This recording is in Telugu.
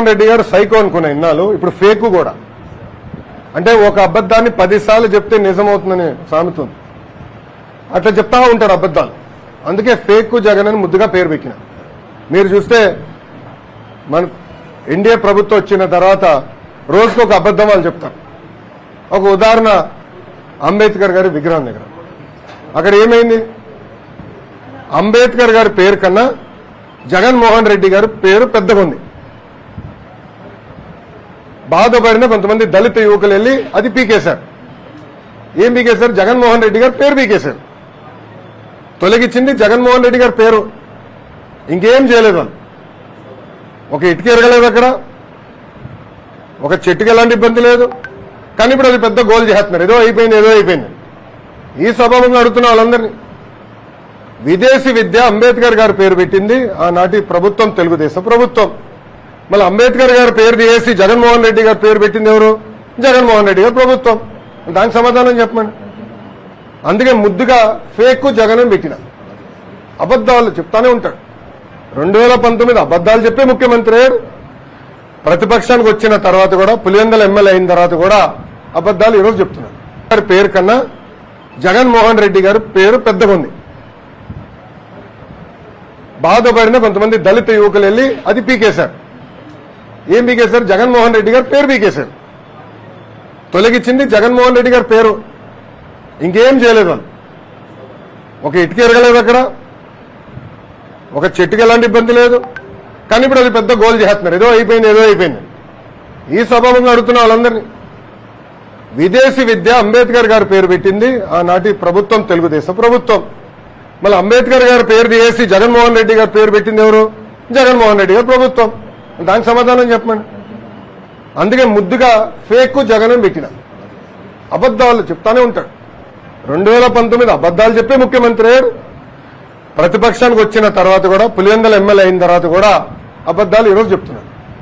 రెడ్డి గారు సైకో అనుకున్న ఇన్నాళ్ళు, ఇప్పుడు ఫేక్ కూడా. అంటే ఒక అబద్ధాన్ని 10 సార్లు చెప్తే నిజమవుతుందని సామెత ఉంది. అట్లా చెప్తా ఉంటారు అబద్ధాలు. అందుకే ఫేక్ జగన్ అని ముద్దుగా పేరు పెట్టిన. మీరు చూస్తే మన ఎన్డీఏ ప్రభుత్వం వచ్చిన తర్వాత రోజుకు ఒక అబద్ధం వాళ్ళు చెప్తారు. ఒక ఉదాహరణ, అంబేద్కర్ గారి విగ్రహం దగ్గర అక్కడ ఏమైంది? అంబేద్కర్ గారి పేరు కన్నా జగన్మోహన్ రెడ్డి గారి పేరు పెద్దగా ఉంది. బాధపడిన కొంతమంది దళిత యువకులు వెళ్ళి అది పీకేశారు. ఏం పీకేశారు? జగన్మోహన్ రెడ్డి గారి పేరు పీకేశారు. తొలగించింది జగన్మోహన్ రెడ్డి గారి పేరు, ఇంకేం చేయలేదు వాళ్ళు. ఒక ఇటుక ఎరగలేదు అక్కడ, ఒక చెట్టుకి ఎలాంటి ఇబ్బంది లేదు. కానీ ఇప్పుడు అది పెద్ద గోల్ చేస్తున్నారు, ఏదో అయిపోయింది. ఈ సభలో అడుగుతున్న వాళ్ళందరినీ, విదేశీ విద్య అంబేద్కర్ గారి పేరు పెట్టింది ఆనాటి ప్రభుత్వం, తెలుగుదేశం ప్రభుత్వం. మళ్ళీ అంబేద్కర్ గారి పేరు తీసి జగన్మోహన్ రెడ్డి గారి పేరు పెట్టింది ఎవరు? జగన్మోహన్ రెడ్డి గారి ప్రభుత్వం. దానికి సమాధానం చెప్పండి. అందుకే ముద్దుగా ఫేక్ జగన్ అని పెట్టిన. అబద్దాలు చెప్తానే ఉంటాడు. 2019 అబద్దాలు చెప్పే ముఖ్యమంత్రి అయ్యాడు. ప్రతిపక్షానికి వచ్చిన తర్వాత కూడా, పులివెందుల ఎమ్మెల్యే అయిన తర్వాత కూడా అబద్దాలు ఈరోజు చెప్తున్నారు. గారి పేరు కన్నా జగన్మోహన్ రెడ్డి గారి పేరు పెద్దగా ఉంది. బాధపడిన కొంతమంది దళిత యువకులు వెళ్ళి అది పీకేశారు. ఏం పీకేశారు? జగన్మోహన్ రెడ్డి గారి పేరు పీకేశారు. తొలగించింది జగన్మోహన్ రెడ్డి గారి పేరు, ఇంకేం చేయలేదు వాళ్ళు. ఒక ఇటుక ఎరగలేదు అక్కడ, ఒక చెట్టుకి ఎలాంటి ఇబ్బంది లేదు. కానీ ఇప్పుడు అది పెద్ద గోల్ చేస్తున్నారు, ఏదో అయిపోయింది. ఈ సభలో అడుగుతున్న వాళ్ళందరినీ, విదేశీ విద్య అంబేద్కర్ గారి పేరు పెట్టింది ఆనాటి ప్రభుత్వం, తెలుగుదేశం ప్రభుత్వం. మళ్ళీ అంబేద్కర్ గారి పేరు తీసి జగన్మోహన్ రెడ్డి గారి పేరు పెట్టింది ఎవరు? జగన్మోహన్ రెడ్డి గారి ప్రభుత్వం. దానికి సమాధానం చెప్పండి. అందుకే ముద్దుగా ఫేక్ జగన్ అని పెట్టిన. అబద్దాలు చెప్తానే ఉంటాడు. 2019 అబద్దాలు చెప్పే ముఖ్యమంత్రి అయ్యాడు. ప్రతిపక్షానికి వచ్చిన తర్వాత కూడా, పులివెందుల ఎమ్మెల్యే అయిన తర్వాత కూడా అబద్దాలు ఈరోజు చెప్తున్నారు.